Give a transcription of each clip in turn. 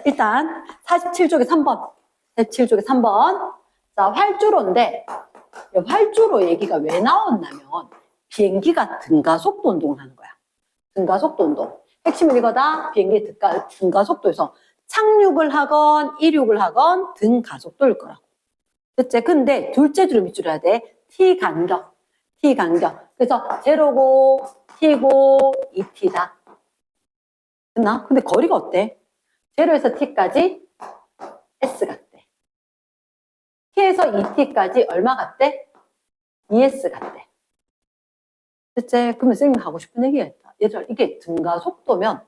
일단 47쪽에 3번. 47쪽에 3번. 자, 활주로인데 활주로 얘기가 왜 나왔냐면 비행기가 등가속도 운동을 하는 거야. 등가속도 운동. 핵심은 이거다. 비행기 등가속도에서 착륙을 하건 이륙을 하건 등가속도일 거라고. 그치? 근데 둘째 줄을 밑줄을 해야 돼. t 간격. t 간격. 그래서 제로고 t고 2t다. 됐나? 근데 거리가 어때? 제로에서 t까지 s 같대. t에서 2t까지 얼마 같대? 2s 같대. 그치? 그러면 선생님이 하고 싶은 얘기가 있다. 얘들아, 이게 등가속도면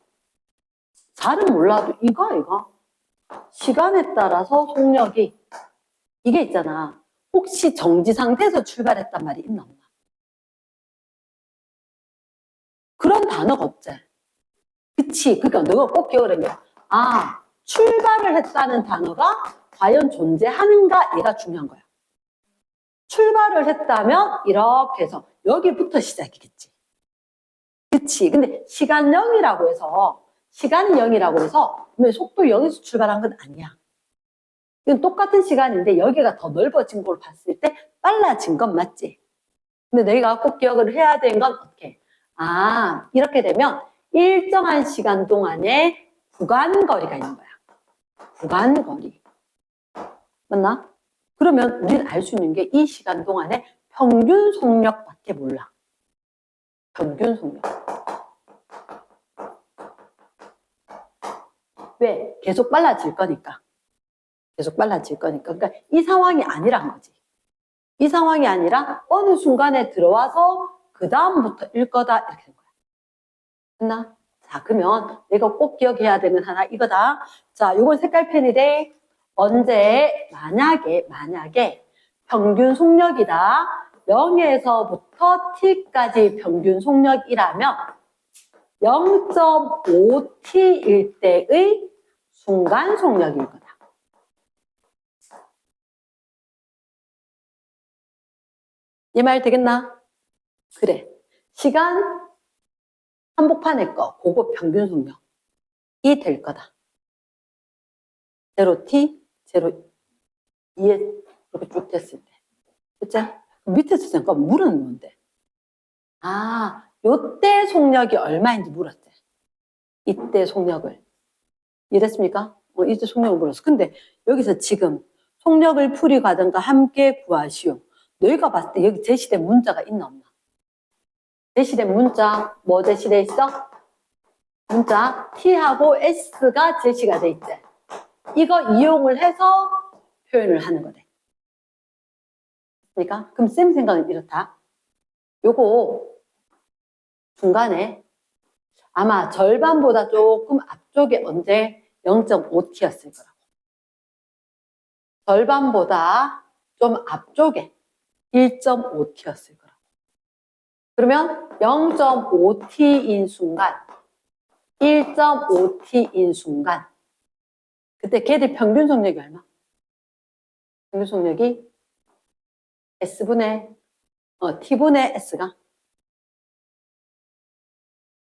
잘은 몰라도 이거 시간에 따라서 속력이 이게 있잖아. 혹시 정지 상태에서 출발했단 말이 있나 없나? 그런 단어가 없지. 그치? 그러니까 너가 꼭 기억을 해. 아, 출발을 했다는 단어가 과연 존재하는가? 얘가 중요한 거야. 출발을 했다면 이렇게 해서 여기부터 시작이겠지. 그치? 근데 시간 0이라고 해서 시간 0이라고 해서 속도 0에서 출발한 건 아니야. 이건 똑같은 시간인데 여기가 더 넓어진 걸 봤을 때 빨라진 건 맞지? 근데 너희가 꼭 기억을 해야 되는 건 어떻게? 아, 이렇게 되면 일정한 시간 동안에 구간거리가 있는 거야. 구간거리. 맞나? 그러면 우리는 알 수 있는 게 이 시간 동안에 평균 속력밖에 몰라. 평균 속력. 왜? 계속 빨라질 거니까. 계속 빨라질 거니까. 그러니까 이 상황이 아니란 거지. 이 상황이 아니라 어느 순간에 들어와서 그 다음부터 일 거다 이렇게 된 거야. 됐나? 자, 그러면 내가 꼭 기억해야 되는 하나 이거다. 자, 요건 색깔펜이래. 언제 만약에 평균 속력이다. 0에서부터 t까지 평균 속력이라면 0.5t일 때의 순간 속력일 거다. 이 말 되겠나? 그래. 시간 한복판에 거, 그거 평균 속력이 될 거다. 0t, 0, 2에 이렇게 쭉 됐을 때. 그치? 밑에서 잠깐 물은 뭔데? 아, 요때 속력이 얼마인지 물었지. 이때 속력을. 이랬습니까? 이때 속력을 물었어. 근데 여기서 지금 속력을 풀이과정과 함께 구하시오. 너희가 봤을 때 여기 제시된 문자가 있나 없나? 제시된 문자 뭐 제시돼 있어? 문자 t하고 s가 제시가 돼 있지. 이거 이용을 해서 표현을 하는 거네. 그러니까 그럼 쌤 생각은 이렇다. 요거 중간에 아마 절반보다 조금 앞쪽에 언제 0.5t였을 거라고. 절반보다 좀 앞쪽에 1.5t였을 거라고. 그러면 0.5t인 순간 1.5t인 순간 그때 걔들 평균 속력이 얼마? 평균 속력이 t분의 s가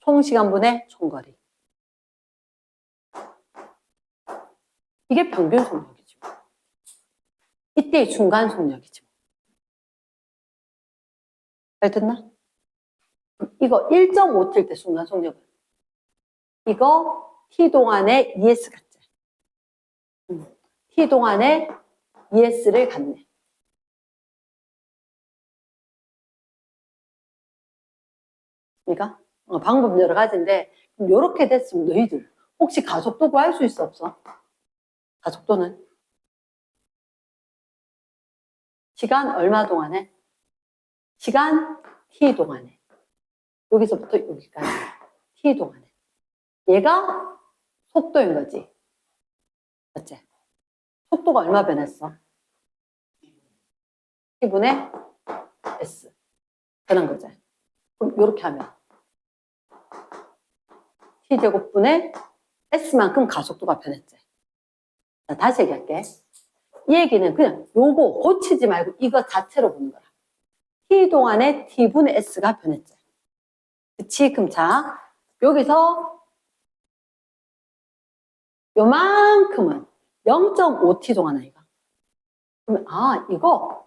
총 시간분의 총거리. 이게 평균 속력이지. 이때의 중간 속력이지. 잘 듣나? 이거 1.5t일 때 순간 속력은 이거 t 동안에 ES 같지? t 동안에 ES를 갖네. 그러니까 방법 여러 가지인데 이렇게 됐으면 너희들 혹시 가속도 구할 수 있어 없어? 가속도는 시간 얼마 동안에? 시간 t 동안에. 여기서부터 여기까지 t 동안에. 얘가 속도인 거지. 맞지? 속도가 얼마 변했어? t분의 s. 변한 거지. 그럼 이렇게 하면 t제곱분의 s만큼 가속도가 변했지. 자, 다시 얘기할게. 이 얘기는 그냥 요거 고치지 말고 이거 자체로 보는 거야. t 동안에 t분의 s가 변했지. 그치? 그럼 자, 여기서 요만큼은 0.5t 동안 아이가. 그러면 이거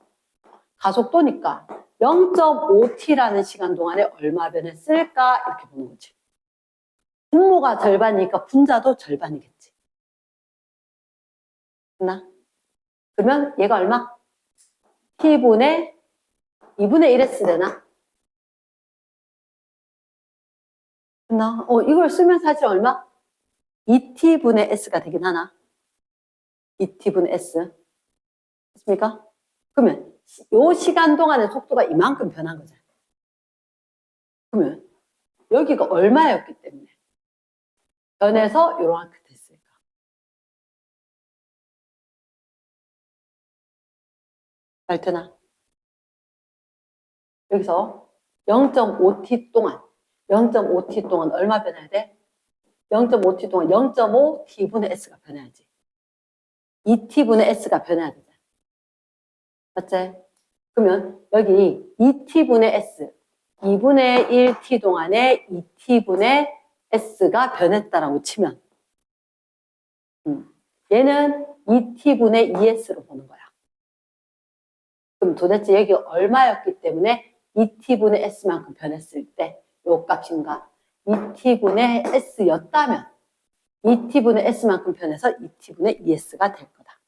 가속도니까 0.5t라는 시간 동안에 얼마 변했을까 이렇게 보는 거지. 분모가 절반이니까 분자도 절반이겠지. 됐나? 그러면 얘가 얼마? t분의 2분의 1s 되나? 됐나? 이걸 쓰면 사실 얼마? 2t분의 s가 되긴 하나? 2t분의 s. 됐습니까? 그러면 요 시간 동안의 속도가 이만큼 변한 거잖아. 그러면 여기가 얼마였기 때문에 변해서 요렇게 됐을까? 잘 되나? 여기서 0.5t 동안 0.5t 동안 얼마 변해야 돼? 0.5t 동안 0.5t분의 s가 변해야지. 2t분의 s가 변해야 되잖아. 맞지? 그러면 여기 2t분의 s 2분의 1t 동안에 2t분의 s가 변했다라고 치면 얘는 2t분의 2s로 보는 거야. 그럼 도대체 여기 얼마였기 때문에 2t분의 s만큼 변했을 때 요 값인가? 2t분의 s였다면 2t분의 s만큼 변해서 2t분의 2s가 될 거다.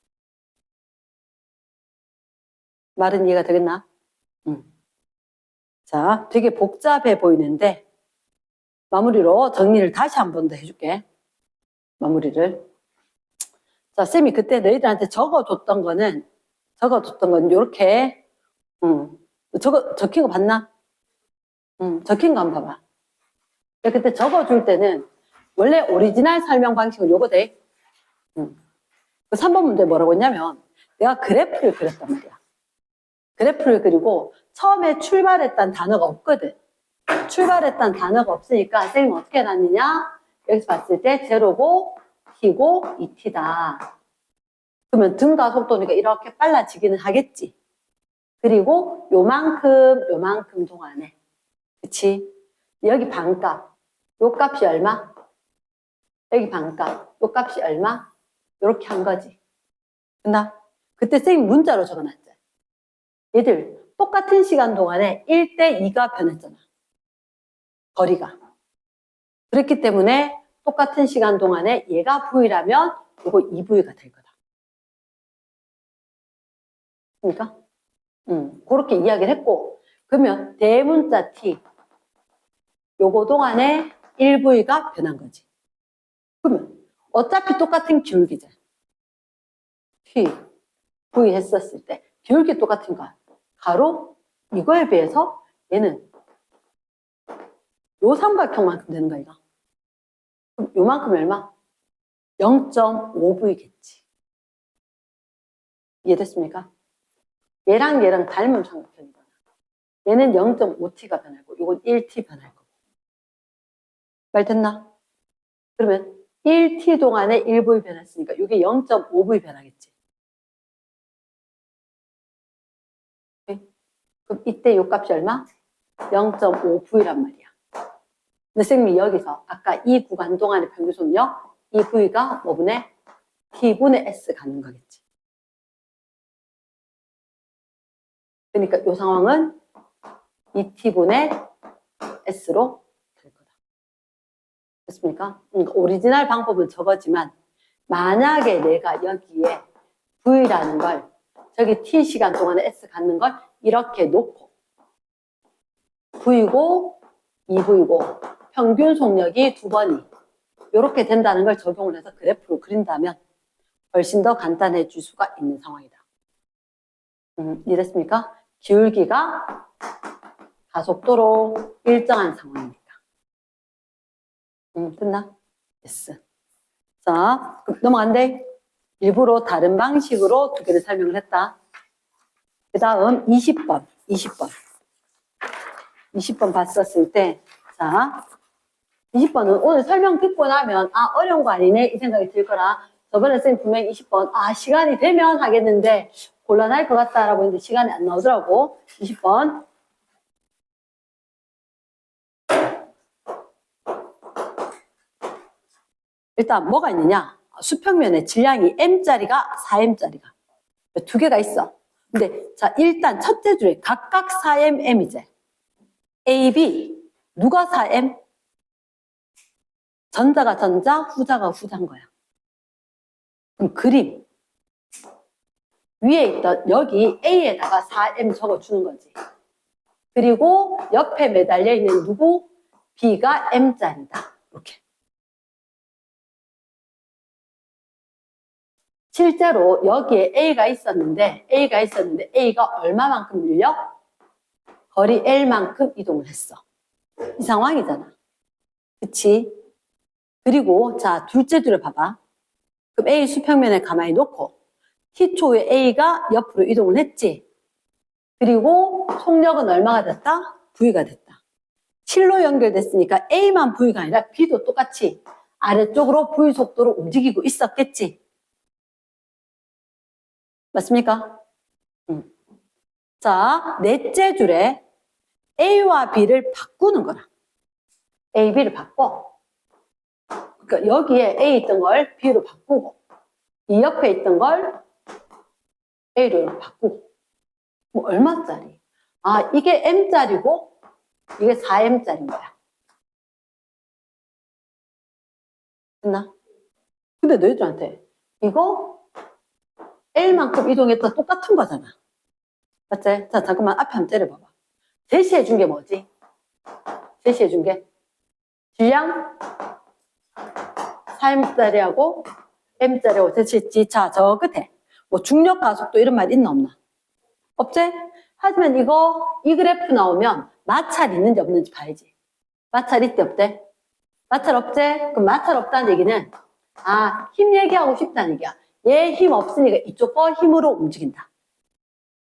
말은 이해가 되겠나? 자, 되게 복잡해 보이는데 마무리로 정리를 다시 한 번 더 해줄게. 마무리를. 자, 쌤이 그때 너희들한테 적어줬던 건 요렇게 적힌 거 봤나? 적힌 거 한번 봐봐. 그때 적어줄 때는 원래 오리지널 설명 방식은 요거 돼. 그 3번 문제 뭐라고 했냐면 내가 그래프를 그렸단 말이야. 그래프를 그리고 처음에 출발했던 단어가 없거든. 출발했던 단어가 없으니까 쌤이 어떻게 해놨느냐? 여기서 봤을 때 제로고 t고 2t다. 그러면 등가 속도니까 이렇게 빨라지기는 하겠지. 그리고 요만큼 동안에 그치? 여기 반값 요 값이 얼마? 여기 반값 요 값이 얼마? 요렇게 한 거지. 됐나? 그때 쌤이 문자로 적어놨죠. 얘들 똑같은 시간 동안에 1대 2가 변했잖아. 거리가. 그렇기 때문에 똑같은 시간 동안에 얘가 V라면 이거 2V가 될 거다. 그러니까 그렇게 이야기를 했고 그러면 대문자 T 요거 동안에 1V가 변한 거지. 그러면 어차피 똑같은 기울기잖아. T, V 했었을 때 기울기 똑같은 거 가로 이거에 비해서 얘는 요 삼각형만큼 되는 거야 이거. 그럼 요만큼 얼마? 0.5V겠지. 이해됐습니까? 얘랑 닮은 삼각형이거나 얘는 0.5T가 변하고 이건 1T 변할 거고. 말 됐나? 그러면 1T 동안에 1V 변했으니까 이게 0.5V 변하겠지. 그럼 이때 요 값이 얼마? 0.5V란 말이야. 근데 선생님이 여기서 아까 이 구간 동안의 평균속력 이 V가 뭐분의 T분의 S 갖는 거겠지. 그러니까 이 상황은 2T분의 S로 될 거다. 됐습니까? 그러니까 오리지널 방법은 저거지만 만약에 내가 여기에 V라는 걸 저기 T 시간 동안에 S 갖는 걸 이렇게 놓고 V고 2V고 평균 속력이 2번이 이렇게 된다는 걸 적용을 해서 그래프로 그린다면 훨씬 더 간단해질 수가 있는 상황이다. 이해됐습니까? 기울기가 가속도로 일정한 상황이니까. 됐나? 됐어. 자, 넘어간대. 일부러 다른 방식으로 두 개를 설명을 했다. 그 다음 20번. 20번 봤었을 때, 자, 20번은 오늘 설명 듣고 나면, 어려운 거 아니네? 이 생각이 들 거라. 저번에 쌤 분명히 20번, 시간이 되면 하겠는데, 곤란할 것 같다라고 했는데, 시간이 안 나오더라고. 20번. 일단 뭐가 있느냐? 수평면의 질량이 m짜리가 4m짜리가 두 개가 있어. 근데 자 일단 첫째 줄에 각각 4m, m이제. A, B 누가 4m? 전자가 전자, 후자가 후자인 거야. 그럼 그림 위에 있던 여기 A에다가 4m 적어주는 거지. 그리고 옆에 매달려 있는 누구? B가 M짜리다. 이렇게. 실제로 여기에 A가 있었는데 A가 얼마만큼 밀려? 거리 L만큼 이동을 했어. 이 상황이잖아. 그치? 그리고 자 둘째 줄을 봐봐. 그럼 A 수평면에 가만히 놓고 T초에 A가 옆으로 이동을 했지. 그리고 속력은 얼마가 됐다? V가 됐다. 실로 연결됐으니까 A만 V가 아니라 B도 똑같이 아래쪽으로 V 속도로 움직이고 있었겠지. 맞습니까? 자, 넷째 줄에 A와 B를 바꾸는 거라. A, B를 바꿔. 그러니까 여기에 A 있던 걸 B로 바꾸고 이 옆에 있던 걸 A로 바꾸고 뭐 얼마짜리? 아, 이게 M짜리고 이게 4M짜리인 거야. 됐나? 근데 너희들한테 이거 L만큼 이동했다 똑같은 거잖아. 맞지? 자, 잠깐만 앞에 한번 때려봐봐. 제시해 준 게 뭐지? 제시해 준 게 질량 4M짜리하고 M짜리하고 제시했지. 자, 저 끝에 뭐 중력 가속도 이런 말 있나 없나? 없지? 하지만 이 그래프 나오면 마찰 있는지 없는지 봐야지. 마찰 있대 없대? 마찰 없지? 그럼 마찰 없다는 얘기는 힘 얘기하고 싶다는 얘기야. 얘 힘 없으니까 이쪽 거 힘으로 움직인다.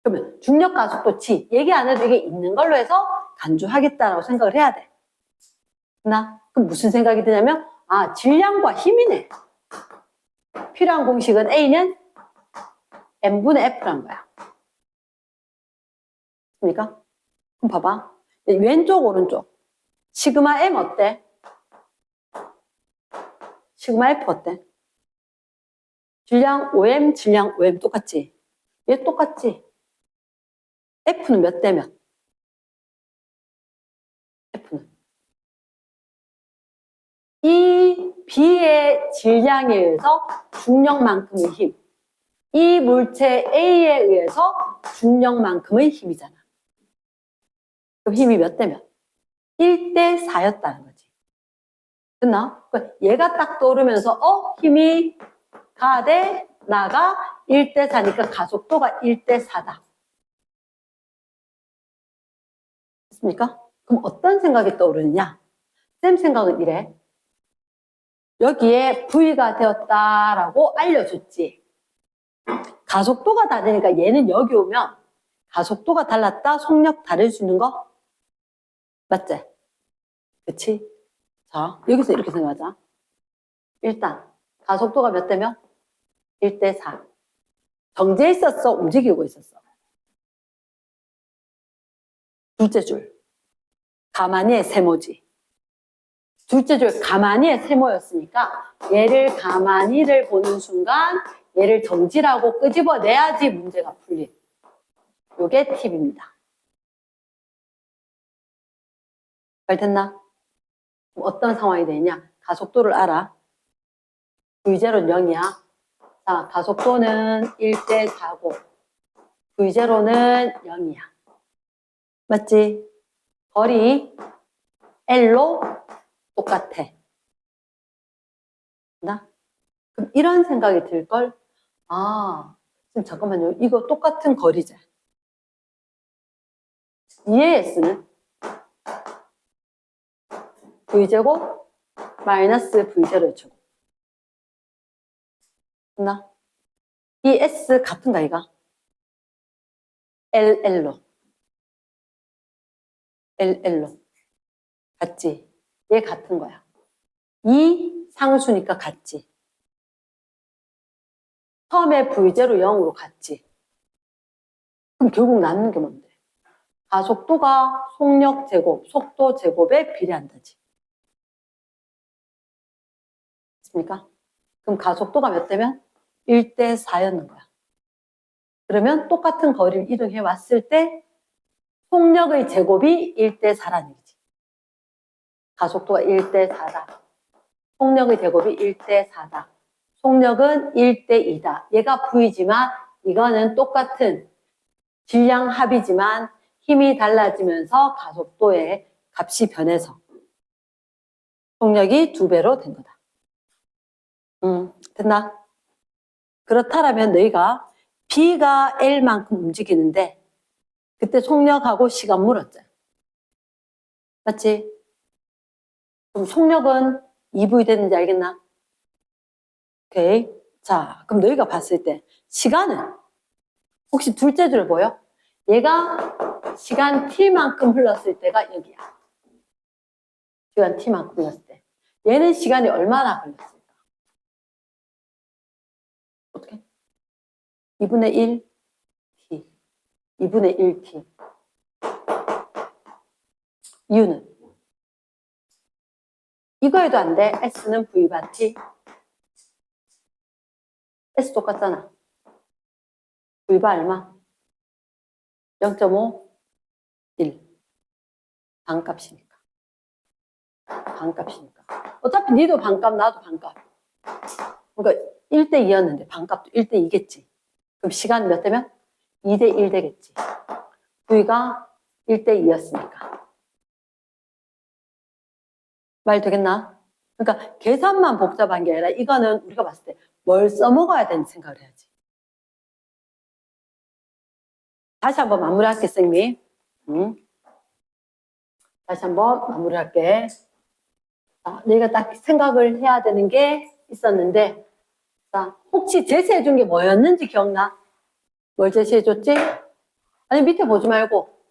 그러면 중력 가속도 치 얘기 안 해도 이게 있는 걸로 해서 간주하겠다라고 생각을 해야 돼. 그럼 무슨 생각이 드냐면 질량과 힘이네. 필요한 공식은 A는 M분의 F란 거야. 맞습니까? 그럼 봐봐. 왼쪽 오른쪽 시그마 M 어때? 시그마 F 어때? 질량 5M, 질량 5M 똑같지? 얘 똑같지? F는 몇 대 몇? F는 이 B의 질량에 의해서 중력만큼의 힘, 이 물체 A에 의해서 중력만큼의 힘이잖아. 그럼 힘이 몇 대 몇? 1대 4였다는 거지. 됐나? 얘가 딱 떠오르면서 힘이 가 대 나가 1대 4니까 가속도가 1대 4다. 됐습니까? 그럼 어떤 생각이 떠오르느냐? 쌤 생각은 이래. 여기에 V가 되었다라고 알려줬지. 가속도가 다르니까 얘는 여기 오면 가속도가 달랐다, 속력 다를 수 있는 거? 맞지? 그치? 자, 여기서 이렇게 생각하자. 일단 가속도가 몇 대면? 1대 4. 정지해 있었어? 움직이고 있었어? 둘째 줄. 가만히의 세모지. 둘째 줄 가만히의 세모였으니까 얘를 가만히를 보는 순간 얘를 정지라고 끄집어내야지 문제가 풀린. 요게 팁입니다. 잘 됐나? 어떤 상황이 되냐? 가속도를 알아. V0는 0이야. 자, 가속도는 1대 4고 V0는 0이야. 맞지? 거리 L로 똑같아. 나? 그럼 이런 생각이 들걸? 지금 잠깐만요. 이거 똑같은 거리제. EAS는 V제곱 마이너스 V0의 제곱. 나? 이 S 같은가, 이가? LL로. 같지? 얘 같은 거야. 이 상수니까 같지? 처음에 V0 0으로 같지? 그럼 결국 남는 게 뭔데? 가속도가 속력 제곱, 속도 제곱에 비례한다지. 맞습니까? 그럼 가속도가 몇 대면? 1대 4였는 거야. 그러면 똑같은 거리를 이동해 왔을 때 속력의 제곱이 1대 4라는 얘기지. 가속도가 1대 4다. 속력의 제곱이 1대 4다. 속력은 1대 2다. 얘가 V지만 이거는 똑같은 질량 합이지만 힘이 달라지면서 가속도의 값이 변해서 속력이 2배로 된 거다. 됐나? 그렇다면 너희가 B가 L만큼 움직이는데 그때 속력하고 시간 물었잖아. 맞지? 그럼 속력은 2V 되는지 알겠나? 오케이. 자, 그럼 너희가 봤을 때 시간은 혹시 둘째 줄 보여? 얘가 시간 T만큼 흘렀을 때가 여기야. 시간 T만큼 흘렀을 때. 얘는 시간이 얼마나 흘렀을까? 어떻게? 2분의 1 T. 2분의 1 T. 이유는? 이거 해도 안 돼. S는 V바 T. S 똑같잖아. V바 얼마? 0.5, 1. 반값이니까. 반값이니까. 어차피 니도 반값, 나도 반값. 그러니까 1대 2였는데 반값도 1대 2겠지. 그럼 시간 몇 대면? 2대 1 되겠지. V가 1대 2였으니까. 말 되겠나? 그러니까 계산만 복잡한 게 아니라 이거는 우리가 봤을 때 뭘 써먹어야 되는 생각을 해야지. 다시 한번 마무리할게, 선생님. 다시 한번 마무리할게. 자, 내가 딱 생각을 해야 되는 게 있었는데, 자, 혹시 제시해 준 게 뭐였는지 기억나? 뭘 제시해 줬지? 아니, 밑에 보지 말고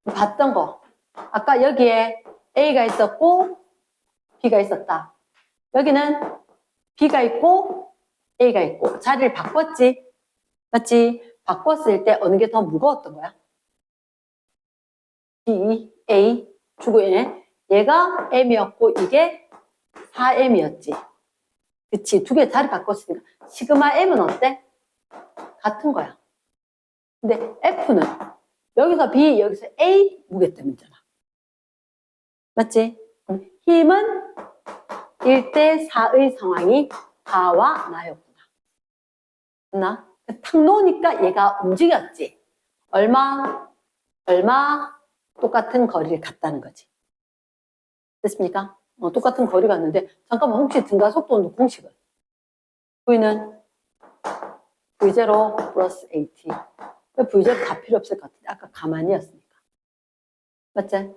봤던 거. 아까 여기에 A가 있었고 B가 있었다. 여기는 B가 있고 A가 있고 자리를 바꿨지? 맞지? 바꿨을 때 어느 게 더 무거웠던 거야? B, A, 주구에 얘가 M이었고 이게 4M이었지. 그치? 두 개 자리 바꿨으니까 시그마 M은 어때? 같은 거야. 근데 F는 여기서 B, 여기서 A 무게 때문이잖아. 맞지? 힘은 1대 4의 상황이 다와 나였구나. 맞나? 탁 놓으니까 얘가 움직였지. 얼마 똑같은 거리를 갔다는 거지. 됐습니까? 똑같은 거리 갔는데 잠깐만 혹시 등가속도 공식은? V는 V0 플러스 AT. V0 다 필요 없을 것 같은데 아까 가만히였으니까. 맞지?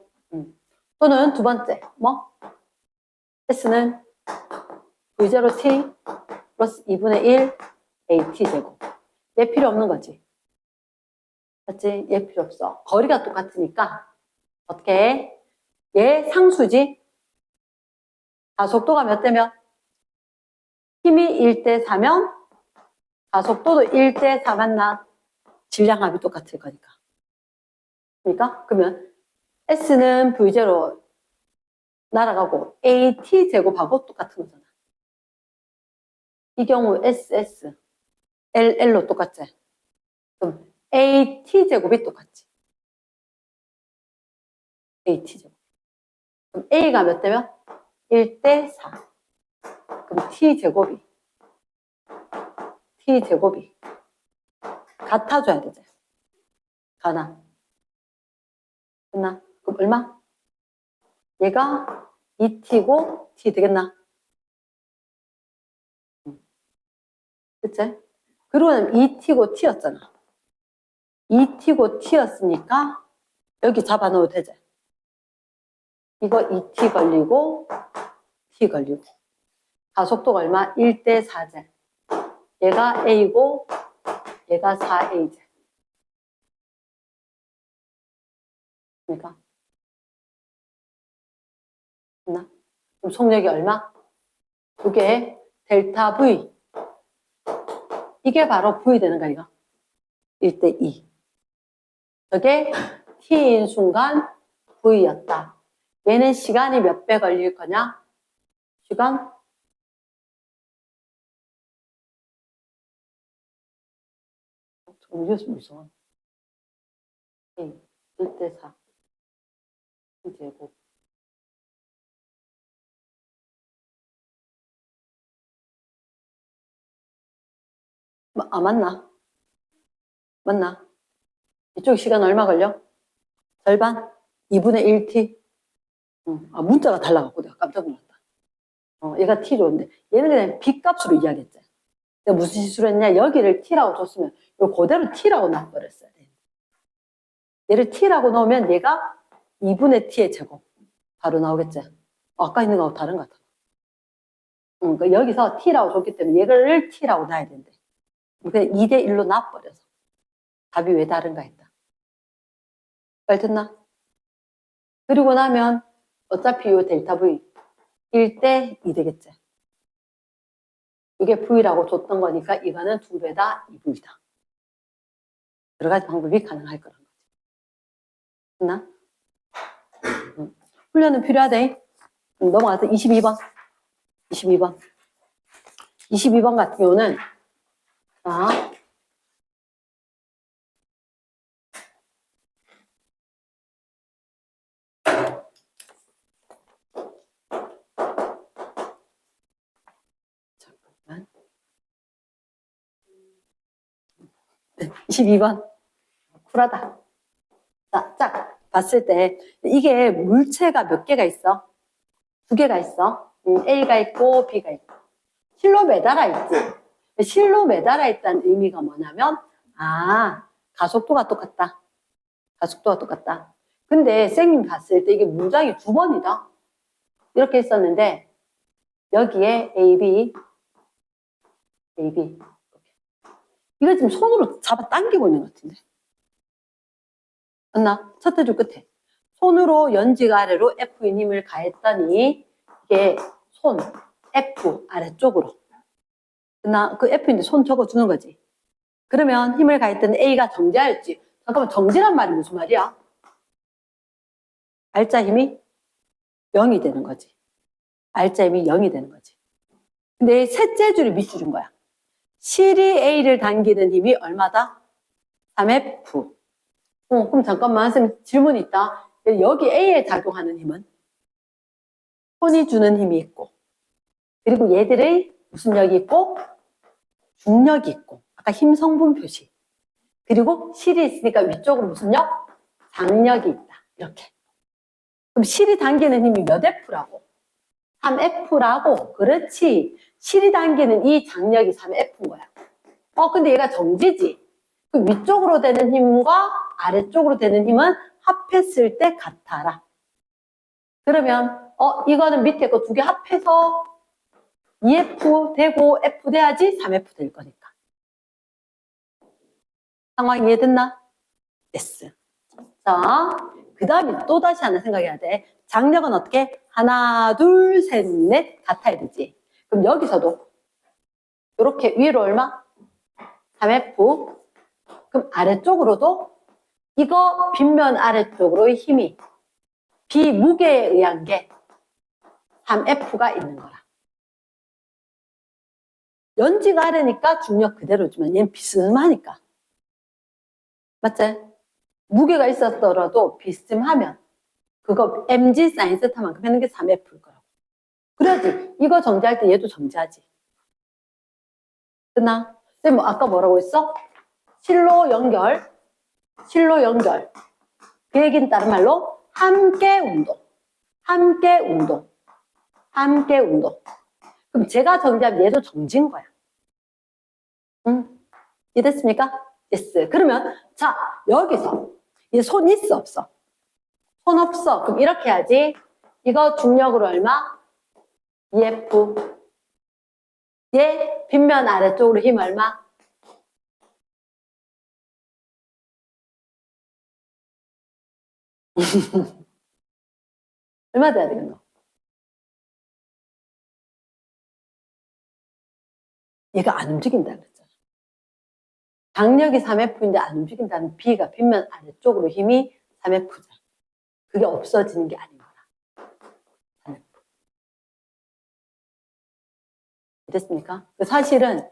또는 두 번째 뭐? S는 V0T 플러스 2분의 1 AT 제곱. 얘 필요 없는 거지. 맞지? 얘 필요 없어. 거리가 똑같으니까 어떻게 해? 얘 상수지? 가속도가 몇 대면? 힘이 1대 4면 가속도도 1대 4 맞나? 질량합이 똑같을 거니까. 그러니까 그러면 S는 V0 날아가고 AT 제곱하고 똑같은 거잖아. 이 경우 SS, LL로 똑같지? 그럼 AT 제곱이 똑같지. AT 제곱. 그럼 A가 몇 대면? 1대 4. 그럼 T 제곱이 같아줘야 되지. 가나? 됐나? 그럼 얼마? 얘가 2T고 T 되겠나? 그치? 그러면 2T고 T였잖아. 2T고 T였으니까 여기 잡아넣어도 되지. 이거 2T 걸리고 T 걸리고 가속도가 얼마? 1대 4제. 얘가 A고 얘가 4A제. 그러니까 됐나? 그럼 속력이 얼마? 두 개 델타 V. 이게 바로 V 되는 거야, 이거. 1대 2. 저게 T인 순간 V였다. 얘는 시간이 몇 배 걸릴 거냐? 시간 정리했으면 무서워. 1대4 제곱 맞나? 맞나? 이쪽 시간 얼마 걸려? 절반? 2분의 1t? 문자가 달라갖고 내가 깜짝 놀랐다. 얘가 t 줬는데 얘는 그냥 b 값으로 이야기했지. 내가 무슨 실수를 했냐? 여기를 t라고 줬으면 이거 그대로 t라고 놔버렸어야 돼. 얘를 t라고 넣으면 얘가 2분의 t의 제곱 바로 나오겠지. 아까 있는 거하고 다른 것 같아. 그러니까 여기서 t라고 줬기 때문에 얘를 t라고 놔야 된대. 그냥 2대1로 놔버려서 답이 왜 다른가 했다. 잘 듣나? 그리고 나면 어차피 이 델타 V 1대2 되겠지. 이게 V라고 줬던 거니까 이거는 2배다 2V다. 여러 가지 방법이 가능할 거란 거지. 됐나? 훈련은 필요하대. 넘어가서 22번. 22번. 22번 같은 경우는 자, 잠깐만. 네, 22번. 쿨하다. 자, 짝 봤을 때 이게 물체가 몇 개가 있어? 2개가 있어. A가 있고 B가 있고. 실로 매달아 있지. 실로 매달아 있다는 의미가 뭐냐면 가속도가 똑같다. 가속도가 똑같다. 근데 쌤이 봤을 때 이게 문장이 2번이다. 이렇게 있었는데 여기에 AB 이거 지금 손으로 잡아 당기고 있는 것 같은데. 맞나? 첫째 줄 끝에. 손으로 연직 아래로 F인 힘을 가했더니 이게 손 F 아래쪽으로. 그 F인데 손 적어주는 거지. 그러면 힘을 가했더니 A가 정지하였지. 잠깐만, 정지란 말이 무슨 말이야? 알짜 힘이 0이 되는 거지. 알짜 힘이 0이 되는 거지. 근데 셋째 줄이 밑줄인 거야. 실이 A를 당기는 힘이 얼마다? 3F. 그럼 잠깐만, 선생님 질문이 있다. 여기 A에 작용하는 힘은? 손이 주는 힘이 있고, 그리고 얘들의 무슨力이 있고? 중력이 있고, 아까 힘 성분 표시. 그리고 실이 있으니까 위쪽으로 무슨 력? 장력이 있다. 이렇게. 그럼 실이 당기는 힘이 몇 F라고? 3F라고. 그렇지. 실이 당기는 이 장력이 3F인 거야. 근데 얘가 정지지. 그 위쪽으로 되는 힘과 아래쪽으로 되는 힘은 합했을 때 같아라. 그러면 이거는 밑에 거 2개 합해서 2F 되고 F 돼야지 3F 될 거니까. 상황 이해됐나? yes. 자, 그 다음에 또 다시 하나 생각해야 돼. 장력은 어떻게? 하나, 둘, 셋, 넷 같아야 되지. 그럼 여기서도 이렇게 위로 얼마? 3F. 그럼 아래쪽으로도 이거 빗면 아래쪽으로의 힘이 비무게에 의한 게 3F가 있는 거라. 연지가 아래니까 중력 그대로지만 얘는 비스듬하니까. 맞지? 무게가 있었더라도 비스듬하면 그거 mg 사인 세타만큼 하는 게 3F일 거라고. 그래야지. 이거 정지할 때 얘도 정지하지. 끝나? 쌤 아까 뭐라고 했어? 실로 연결. 그 얘기는 다른 말로 함께 운동. 그럼 제가 정지하면 얘도 정지인 거야. 이해됐습니까? yes. 그러면 자 여기서 얘 손 있어 없어? 손 없어. 그럼 이렇게 해야지. 이거 중력으로 얼마? EF. 얘 빗면 아래쪽으로 힘 얼마? 얼마 돼야 되겠노? 얘가 안 움직인다 그랬잖아. 장력이 3F인데 안 움직인다는 B가 빗면 아래쪽으로 힘이 3F잖아. 그게 없어지는 게 아닌 거라. 3F. 됐습니까? 사실은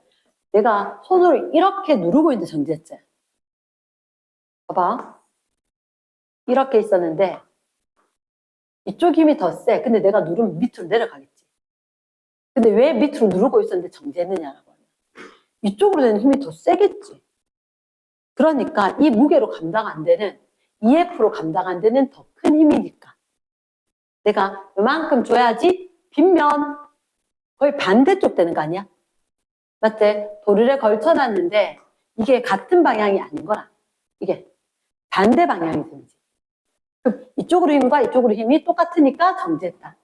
내가 손으로 이렇게 누르고 있는데 정지했지. 봐봐. 이렇게 있었는데 이쪽 힘이 더 세. 근데 내가 누르면 밑으로 내려가겠지. 근데 왜 밑으로 누르고 있었는데 정지했느냐라고 하면 이쪽으로 되는 힘이 더 세겠지. 그러니까 이 무게로 감당 안 되는 EF로 감당 안 되는 더 큰 힘이니까 내가 이만큼 줘야지 빗면 거의 반대쪽 되는 거 아니야? 맞지? 도르래 걸쳐놨는데 이게 같은 방향이 아닌 거라. 이게 반대 방향이 되는지. 그럼 이쪽으로 힘과 이쪽으로 힘이 똑같으니까 정지했다.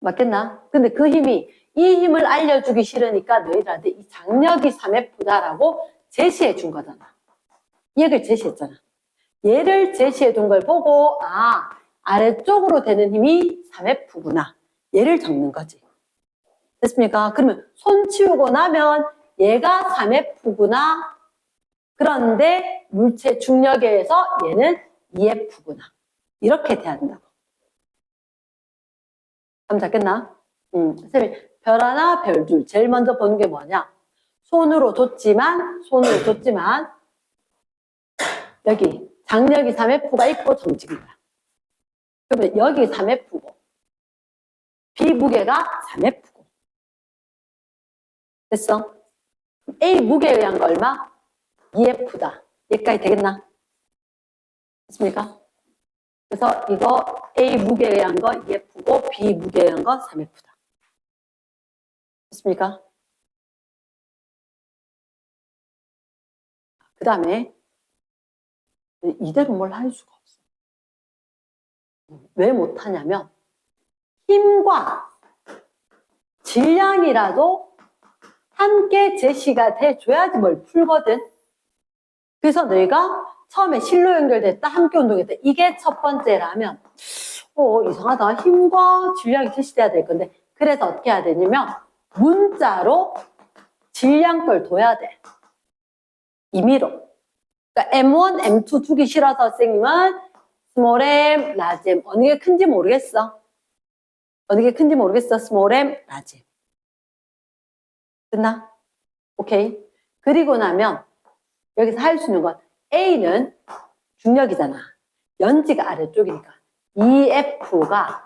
맞겠나? 근데 그 힘이 이 힘을 알려주기 싫으니까 너희들한테 이 장력이 3F다라고 제시해 준 거잖아. 얘를 제시했잖아. 얘를 제시해 둔 걸 보고 아래쪽으로 되는 힘이 3F구나. 얘를 적는 거지. 됐습니까? 그러면 손 치우고 나면 얘가 3F구나. 그런데 물체 중력에 의해서 얘는 2F구나. 이렇게 돼야 된다고. 감 잡겠나? 선생님이 별 하나, 별 둘. 제일 먼저 보는 게 뭐냐? 손으로 줬지만 여기 장력이 3F가 있고 정직이다. 그러면 여기 3F고 비무게가 3F고 됐어? A 무게에 의한 거 얼마? 2F다. 여기까지 되겠나? 됐습니까? 그래서 이거 A 무게에 의한 거 2F고 B 무게에 의한 거 3F다. 됐습니까? 그 다음에 이대로 뭘 할 수가 없어. 왜 못하냐면 힘과 질량이라도 함께 제시가 돼줘야지 뭘 풀거든. 그래서 너희가 처음에 실로 연결됐다, 함께 운동했다. 이게 첫 번째라면 이상하다. 힘과 질량이 제시돼야 될 건데 그래서 어떻게 해야 되냐면 문자로 질량 걸 둬야 돼. 임의로. 그러니까 M1, M2 두기 싫어서 선생님은 스몰 M, 라지 M. 어느 게 큰지 모르겠어. 스몰 M, 라지 M. 됐나? 오케이. 그리고 나면 여기서 할 수 있는 건 A는 중력이잖아. 연지가 아래쪽이니까 EF가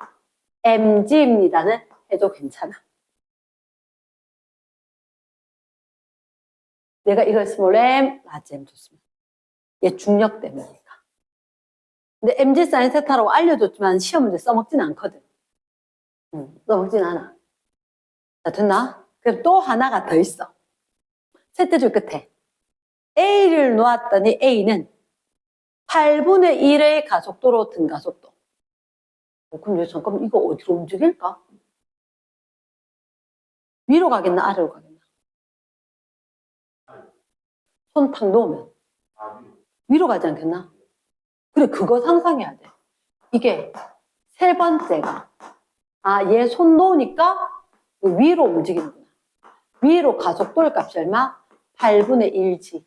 mg입니다는 해도 괜찮아. 내가 이걸 스몰 m, 라지 m 줬으면 얘 중력 때문이니까. 근데 mg 사인 세타라고 알려줬지만 시험 문제 써먹진 않거든. 써먹진 않아. 자, 됐나? 그럼 또 하나가 더 있어. 셋째 줄 끝에 A를 놓았더니 A는 8분의 1의 가속도로 등가속도. 그럼 잠깐만 이거 어디로 움직일까? 위로 가겠나 아래로 가겠나? 손 탁 놓으면 위로 가지 않겠나? 그래 그거 상상해야 돼. 이게 세 번째가 얘 손 놓으니까 위로 움직이는구나. 위로 가속도의 값이 얼마? 8분의 1g.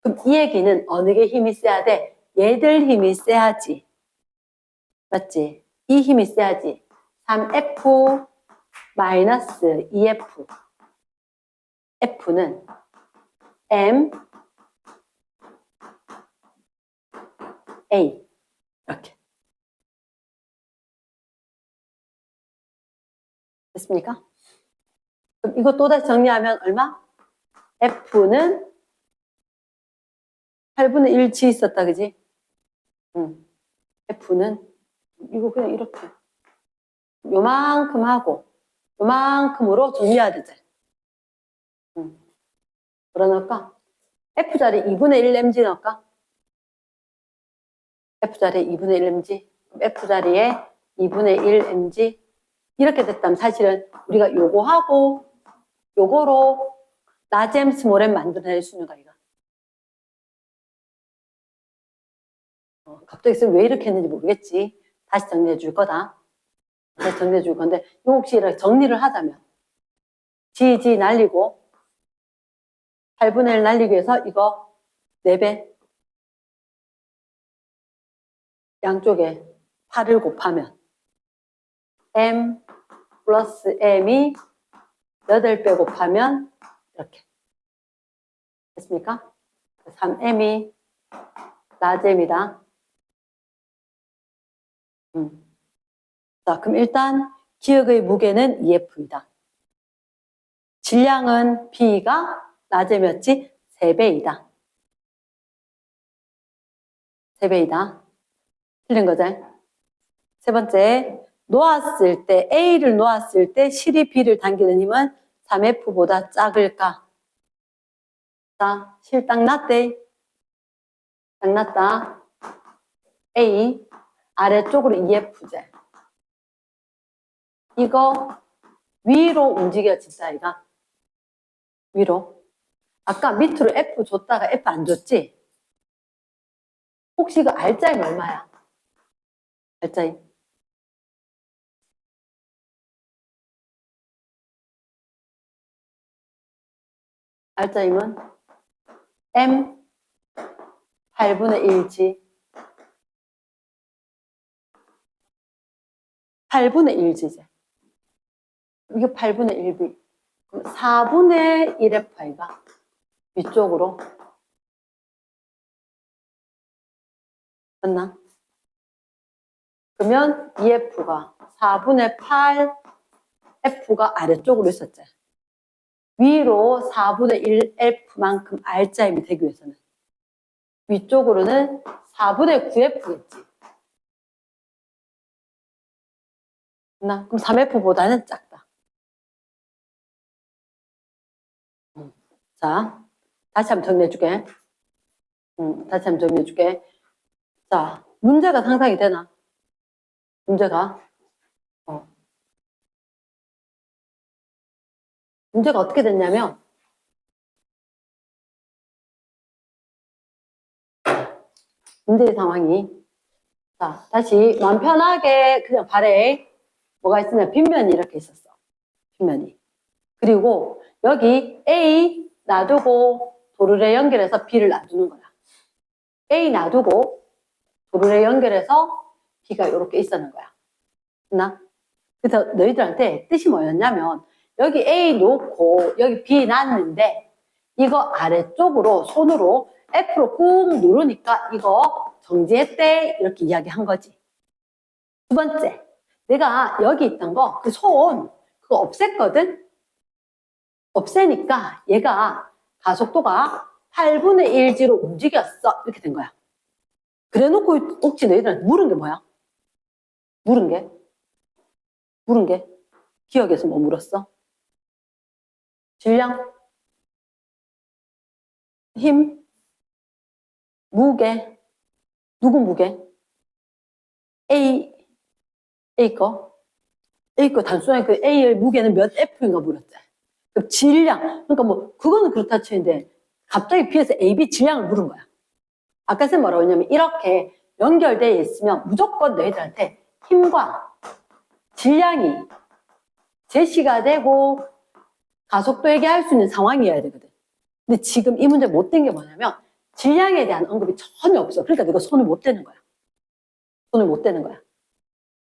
그럼 이 얘기는 어느 게 힘이 세야 돼? 얘들 힘이 세야지. 맞지? 이 힘이 세야지. 3F 마이너스 2F. F는 M, A. 이렇게. 됐습니까? 그럼 이거 또다시 정리하면 얼마? F는 8분의 1g 있었다, 그지? F는 이거 그냥 이렇게 요만큼 하고 요만큼으로 정리해야 되지. 뭐라 넣을까? F자리 2분의 1 mg 넣을까? F자리에 2분의 1 mg. F자리에 2분의 1 mg. 이렇게 됐다면 사실은 우리가 요거 하고 요거로 라지 스몰 m 만들어낼 수 있는 거 아이가? 갑자기 왜 이렇게 했는지 모르겠지. 다시 정리해 줄 거다. 다시 정리해 줄 건데 이거 혹시 이렇게 정리를 하자면 G 날리고 8분의 1 날리기 위해서 이거 4배 양쪽에 8을 곱하면 M 플러스 M이 8배 곱하면 이렇게 됐습니까? 3m이 나잼이다. 자, 그럼 일단 기역의 무게는 EF이다. 질량은 B가 나잼이었지? 3배이다. 3배이다. 틀린 거지? 세 번째, 놓았을 때, A를 놓았을 때 실이 B를 당기는 힘은 3F보다 작을까? 자, 실 딱 났대. 딱 났다. A, 아래쪽으로 EF제. 이거 위로 움직여진다, 이가. 위로. 아까 밑으로 F 줬다가 F 안 줬지? 혹시 그 R자임 얼마야? R자임. R자임은 M 8분의 1지. 8분의 1지제. 이게 8분의 1B. 그럼 4분의 1F이가 위쪽으로. 맞나? 그러면 EF가 4분의 8, F가 아래쪽으로 있었지. 위로 4분의 1F만큼 R자임이 되기 위해서는 위쪽으로는 4분의 9F겠지. 맞나? 그럼 3F보다는 작다. 자, 다시 한번 정리해줄게. 다시 한번 정리해줄게. 자, 문제가 상상이 되나? 문제가 문제가 어떻게 됐냐면 문제의 상황이 자 다시 마음 편하게 그냥 발에 뭐가 있으면 빗면이 이렇게 있었어. 빗면이. 그리고 여기 A 놔두고 도르래 연결해서 B를 놔두는 거야. A 놔두고 도르래 연결해서 B가 이렇게 있었는 거야. 됐나? 그래서 너희들한테 뜻이 뭐였냐면 여기 A 놓고 여기 B 놨는데 이거 아래쪽으로 손으로 F로 꾹 누르니까 이거 정지했대 이렇게 이야기한 거지. 두 번째, 내가 여기 있던 거 그 손 그거 없앴거든? 없애니까 얘가 가속도가 8분의 1G로 움직였어 이렇게 된 거야. 그래놓고 혹시 너희들한테 물은 게 뭐야? 물은 게? 기억에서 뭐 물었어? 질량? 힘? 무게? 누구 무게? A 거? A 거 단순하게 그 A의 무게는 몇 F인가 물었지. 그 질량. 그러니까 뭐 그거는 그렇다 치는데 갑자기 B에서 AB 질량을 물은 거야. 아까 쌤 뭐라고 했냐면 이렇게 연결되어 있으면 무조건 너희들한테 힘과 질량이 제시가 되고 가속도 얘기할 수 있는 상황이어야 되거든. 근데 지금 이 문제 못 된 게 뭐냐면 질량에 대한 언급이 전혀 없어. 그러니까 내가 손을 못 대는 거야. 손을 못 대는 거야.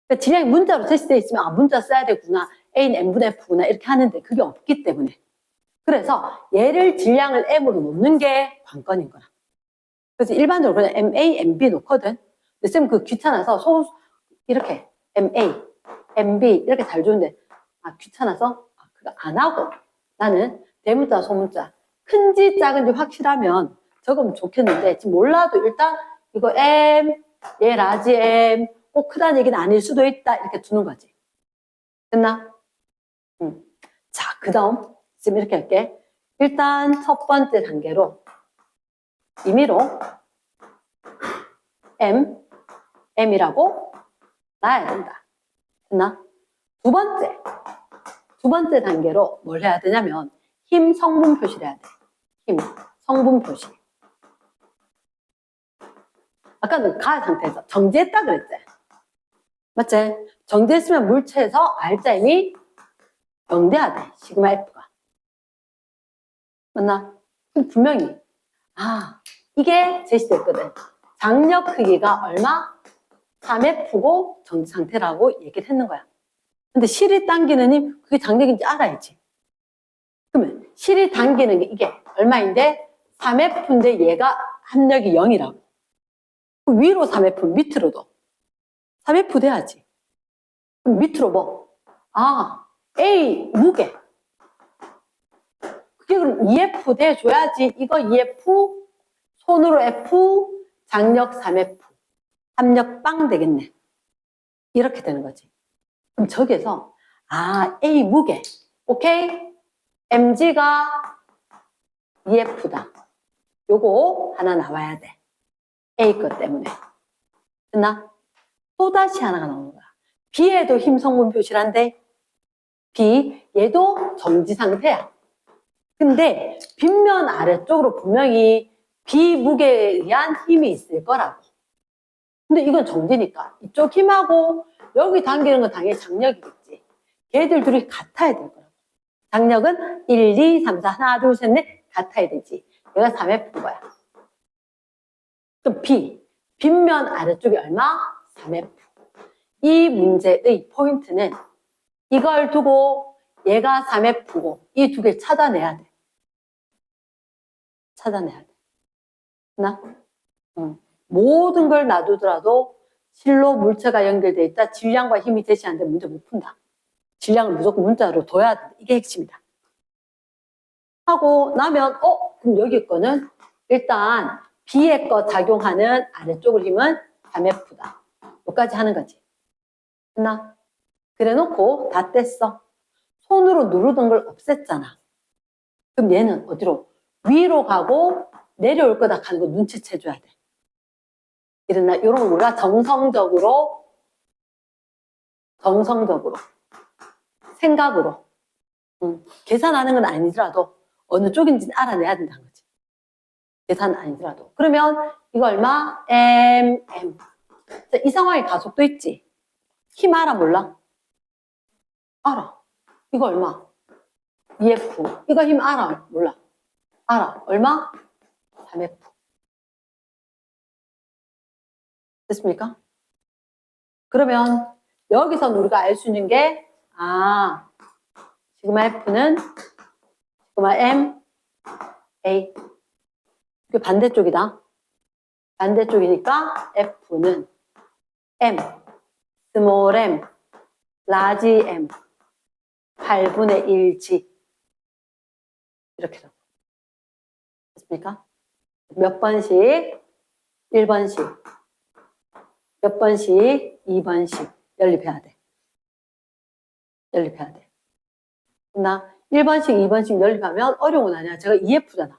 그러니까 질량이 문자로 제시되어 있으면 아 문자 써야 되구나. A는 M분의 F구나 이렇게 하는데 그게 없기 때문에. 그래서 얘를 질량을 M으로 놓는 게 관건인 거야. 그래서 일반적으로 그냥 MA, MB 놓거든. 근데 쌤 그 귀찮아서 이렇게 MA, MB 이렇게 잘 주는데 아 귀찮아서 그거 안 하고 나는 대문자, 소문자 큰지 작은지 확실하면 적으면 좋겠는데 지금 몰라도 일단 이거 M, 얘 라지 M 꼭 크다는 얘기는 아닐 수도 있다 이렇게 두는 거지. 됐나? 자, 그 다음 지금 이렇게 할게. 일단 첫 번째 단계로 임의로 M이라고 놔야 된다. 됐나? 두 번째 단계로 뭘 해야 되냐면 힘 성분 표시를 해야 돼. 힘 성분 표시. 아까는 가의 상태에서 정지했다 그랬지? 맞지? 정지했으면 물체에서 R자임이 0돼야 돼. 시그마 F가. 맞나? 그럼 분명히 이게 제시됐거든. 장력 크기가 얼마? 3F고 정지 상태라고 얘기를 했는 거야. 근데 실이 당기는 힘, 그게 장력인지 알아야지. 그러면 실이 당기는 게 이게 얼마인데? 3F인데 얘가 합력이 0이라고. 위로 3F, 밑으로도 3F 돼야지. 그럼 밑으로 뭐? 아, A 무게. 그게 그럼 2F 돼줘야지. 이거 2F, 손으로 F, 장력 3F. 합력 빵 되겠네. 이렇게 되는 거지. 그럼 저기에서 A 무게. 오케이? mg가 2F다. 요거 하나 나와야 돼. A 것 때문에. 됐나? 또 다시 하나가 나오는 거야. B에도 힘 성분 표시란데 B, 얘도 정지 상태야. 근데 빗면 아래쪽으로 분명히 B 무게에 의한 힘이 있을 거라고. 근데 이건 정지니까 이쪽 힘하고 여기 당기는 건 당연히 장력이겠지. 걔들 둘이 같아야 될 거라고. 장력은 1, 2, 3, 4, 하나, 둘, 셋, 넷 같아야 되지. 얘가 3F인 거야. 그럼 B, 빗면 아래쪽이 얼마? 3F. 이 문제의 포인트는 이걸 두고 얘가 3F고 이 두 개 찾아내야 돼. 찾아내야 돼. 나? 모든 걸 놔두더라도 실로 물체가 연결돼 있다. 질량과 힘이 제시하는데 문제 못 푼다. 질량을 무조건 문자로 둬야 돼. 이게 핵심이다. 하고 나면 그럼 여기 거는 일단 B의 거 작용하는 아래쪽을 힘은 3F다. 여기까지 하는 거지. 됐나? 그래 놓고 다 뗐어. 손으로 누르던 걸 없앴잖아. 그럼 얘는 어디로? 위로 가고 내려올 거다 하는 거 눈치채줘야 돼. 이랬나? 이런 걸 우리가 정성적으로 생각으로 계산하는 건 아니더라도 어느 쪽인지는 알아내야 된다는 거지. 계산 아니더라도. 그러면 이거 얼마? M. 이 상황에 가속도 있지. 힘 알아 몰라? 알아. 이거 얼마? EF. 이거 힘 알아 몰라? 알아. 얼마? 3F. 됐습니까? 그러면 여기서 우리가 알 수 있는 게 시그마 F는 시그마 M, A. 이게 반대쪽이다. 반대쪽이니까 F는 M, 스몰 m, 라지 m, 8분의 1g. 이렇게 나와. 됐습니까? 몇 번씩? 1번씩. 몇 번씩? 2번씩. 연립해야 돼. 연립해야 돼. 나 1번씩, 2번씩 연립하면 어려운 건 아니야. 제가 EF잖아.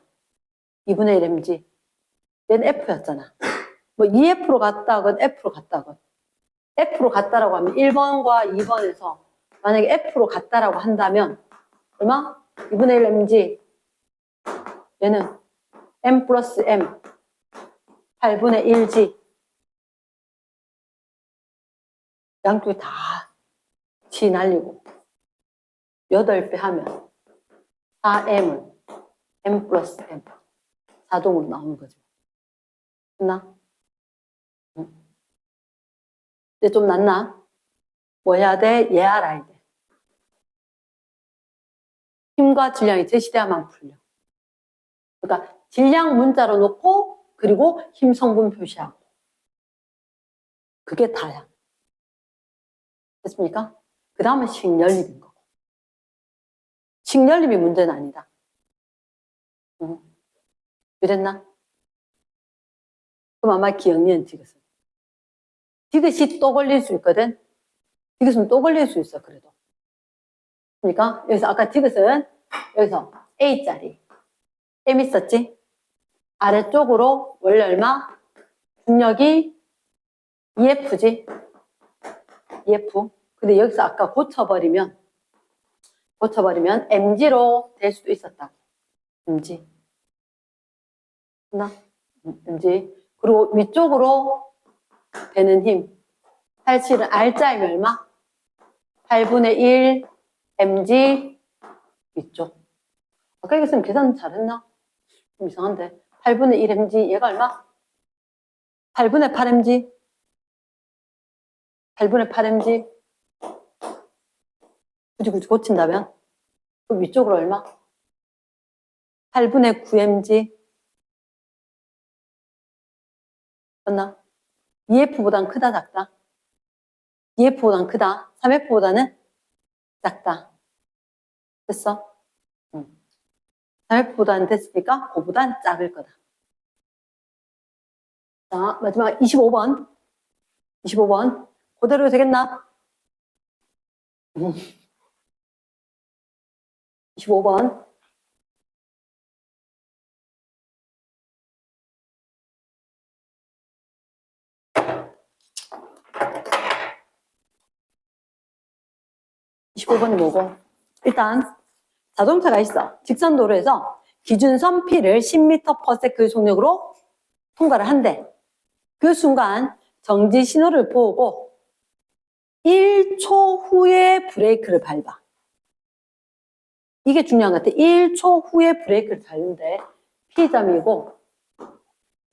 2분의 1 mg. 얘는 F였잖아. 뭐 EF로 갔다건 F로 갔다건. F로 갔다라고 하면 1번과 2번에서 만약에 F로 갔다라고 한다면 얼마? 2분의 1 mg. 얘는 M 플러스 M 8분의 1g. 양쪽이 다 G 날리고 8배 하면 4M은 M 플러스 M 자동으로 나오는 거죠. 됐나? 이제 좀 낫나? 뭐 해야 돼? 얘 알아야 돼. 힘과 질량이 제시돼야만 풀려. 그러니까 질량 문자로 놓고 그리고 힘 성분 표시하고. 그게 다야. 됐습니까? 그 다음은 식연립인 거고. 식연립이 문제는 아니다. 그랬나? 그럼 아마 기억니은 디귿은. 디귿이 또 걸릴 수 있거든. 디귿은 또 걸릴 수 있어, 그래도. 그러니까 여기서 아까 디귿은 여기서 A짜리 M 있었지? 아래쪽으로 원래 얼마? 중력이 EF지? EF. 근데 여기서 아까 고쳐버리면 MG로 될 수도 있었다고. MG. 나? MG. 그리고 위쪽으로 되는 힘. 사실은 R자이면 얼마? 8분의 1 mg 위쪽. 아까 이겼으면 계산 잘했나? 좀 이상한데. 8분의 1 mg 얘가 얼마? 8분의 8 mg. 8분의 8 mg. 굳이 고친다면? 그 위쪽으로 얼마? 8분의 9 mg. 맞나? 2F보단 크다, 작다? 2F보단 크다. 3F보다는 작다. 됐어? 응. 3F보다는 됐으니까 그보단 작을 거다. 자, 마지막 25번. 25번. 그대로 되겠나? 25번. (25번이) 뭐고? 일단 자동차가 있어. 직선도로에서 기준선 P를 10m/s 속력으로 통과를 한대. 그 순간 정지 신호를 보고 1초 후에 브레이크를 밟아. 이게 중요한 것 같아. 1초 후에 브레이크를 밟는데 P점이고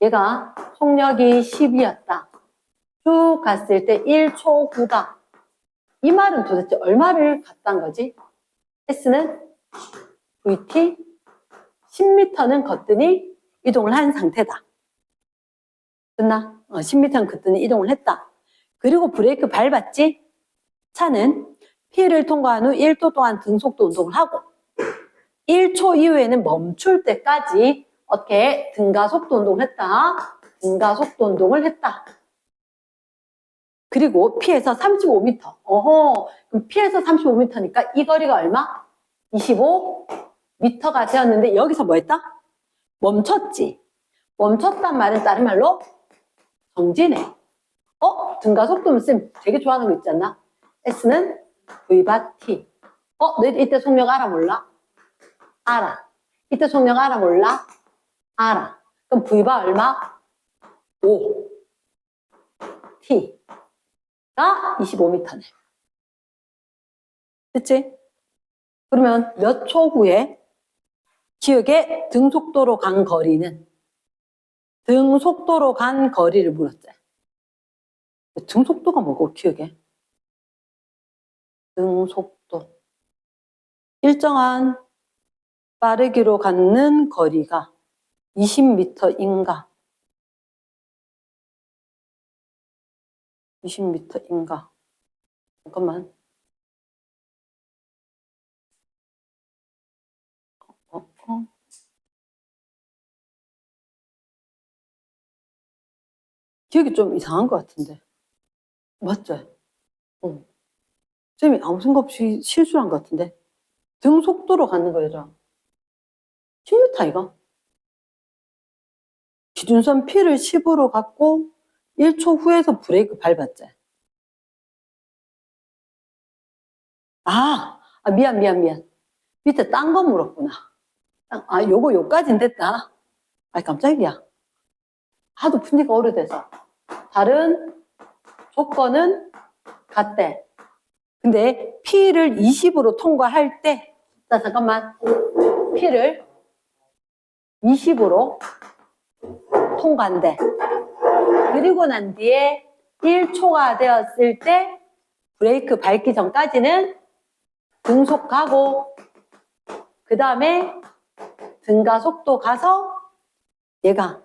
얘가 속력이 10이었다. 쭉 갔을 때 1초 후다. 이 말은 도대체 얼마를 갔다는 거지? S는 VT 10m는 거뜬히 이동을 한 상태다. 됐나? 10m는 거뜬히 이동을 했다. 그리고 브레이크 밟았지? 차는 P를 통과한 후 1초 동안 등속도 운동을 하고 1초 이후에는 멈출 때까지 어떻게 등가속도 운동을 했다. 등가속도 운동을 했다. 그리고 P에서 35m. 그럼 P에서 35m니까 이 거리가 얼마? 25m가 되었는데 여기서 뭐 했다? 멈췄지. 멈췄단 말은 다른 말로 정지네. 등가속도면 쌤 되게 좋아하는 거 있지 않나? S는 V바 T. 너 이때 속력 알아 몰라? 알아. 이때 속력 알아 몰라? 알아. 그럼 V바 얼마? 5. T가 25m네. 됐지? 그러면 몇 초 후에 기억에 등속도로 간 거리는 등속도로 간 거리를 물었지. 등속도가 뭐고 기억에? 등속도. 일정한 빠르기로 갖는 거리가 20m인가? 20m인가? 잠깐만. 기억이 좀 이상한 것 같은데. 맞죠? 쌤이 아무 생각 없이 실수한 것 같은데. 등속도로 가는 거죠. 10m 이거? 기준선 P를 10으로 갖고 1초 후에서 브레이크 밟았지. 미안. 밑에 딴 거 물었구나. 요거 요까진 됐다. 깜짝이야. 하도 푼 지가 오래돼서. 다른 조건은 같대. 근데 P를 20으로 통과할 때, 자, 잠깐만. P를 20으로 통과한대. 그리고 난 뒤에 1초가 되었을 때 브레이크 밟기 전까지는 등속하고 그 다음에 등가속도 가서 얘가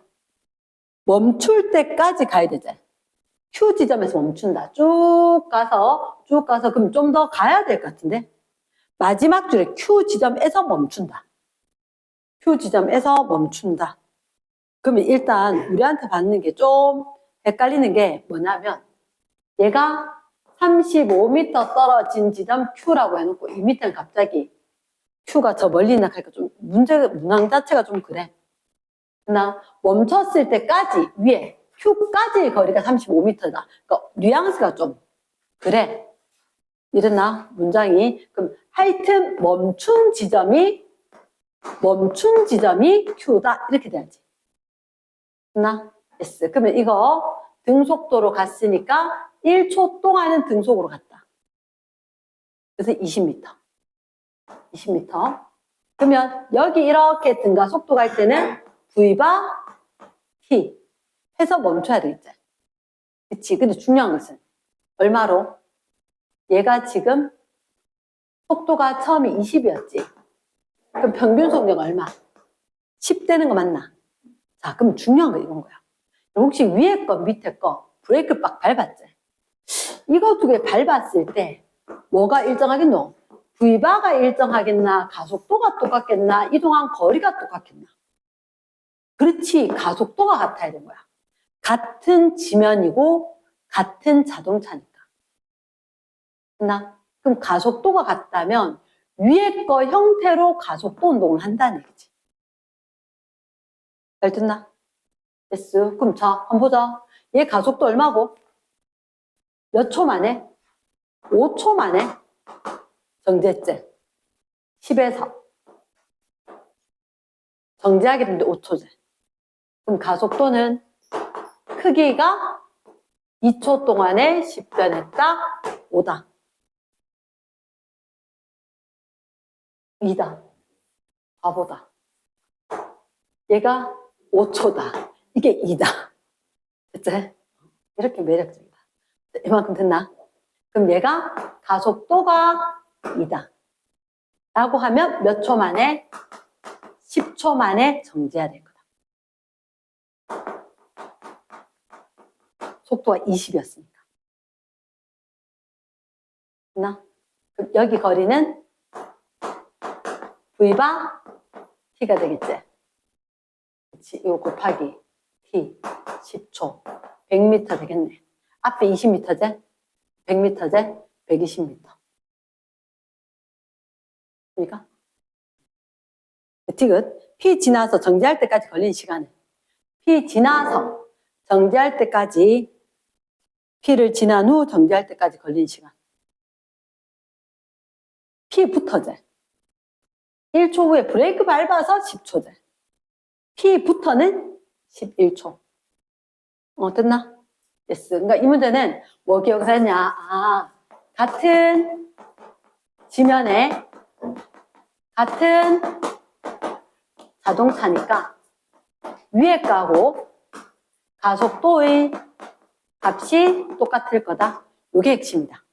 멈출 때까지 가야 되지. Q 지점에서 멈춘다. 쭉 가서 그럼 좀 더 가야 될 것 같은데 마지막 줄에 Q 지점에서 멈춘다. Q 지점에서 멈춘다. 그러면 일단 우리한테 받는 게 좀 헷갈리는 게 뭐냐면 얘가 35m 떨어진 지점 Q라고 해놓고 이 밑에는 갑자기 Q가 저 멀리 나가니까 좀 문항 자체가 좀 그래. 나 멈췄을 때까지 위에 Q까지의 거리가 35m다. 그러니까 뉘앙스가 좀 그래. 이랬나? 문장이. 그럼 하여튼 멈춘 지점이 Q다. 이렇게 돼야지. 됐나? S. 그러면 이거 등속도로 갔으니까 1초 동안은 등속으로 갔다. 그래서 20m. 그러면 여기 이렇게 등가 속도 갈 때는 V바 T 해서 멈춰야 되겠지. 그치? 근데 중요한 것은 얼마로? 얘가 지금 속도가 처음에 20이었지. 그럼 평균 속력 얼마? 10 되는 거 맞나? 자, 그럼 중요한 거 이건 거야. 혹시 위에 거 밑에 거 브레이크 빡 밟았지? 이거 두 개 밟았을 때 뭐가 일정하겠노? V바가 일정하겠나? 가속도가 똑같겠나? 이동한 거리가 똑같겠나? 그렇지, 가속도가 같아야 되는 거야. 같은 지면이고 같은 자동차니까. 됐나? 그럼 가속도가 같다면 위에 거 형태로 가속도 운동을 한다는 얘기지. 잘 듣나? 됐어. 그럼 자, 한번 보자. 얘 가속도 얼마고? 몇 초 만에? 5초 만에 정지했지? 10에서 정지하게 되는데 5초제. 그럼 가속도는 크기가 2초 동안에 10변했다, 5다. 2다. 바보다. 얘가 5초다. 이게 2다. 됐지? 이렇게 매력적이다. 이만큼 됐나? 그럼 얘가 가속도가 2다. 라고 하면 몇 초 만에? 10초 만에 정지해야 될 거다. 속도가 20이었으니까. 됐나? 그럼 여기 거리는 V바 T가 되겠지? 그치? 이거 곱하기 T 10초 100m 되겠네. 앞에 20m제? 100m제? 120m. 그러니까 디귿 P 지나서 정지할 때까지 걸린 시간은 P 지나서 정지할 때까지 P를 지난 후 정지할 때까지 걸린 시간 P부터제 1초 후에 브레이크 밟아서 10초제 P부터는 11초. 됐나? 됐어. 그러니까 이 문제는 뭐 기억을 했냐? 아, 같은 지면에 같은 자동차니까 위에 거하고 가속도의 값이 똑같을 거다. 이게 핵심이다.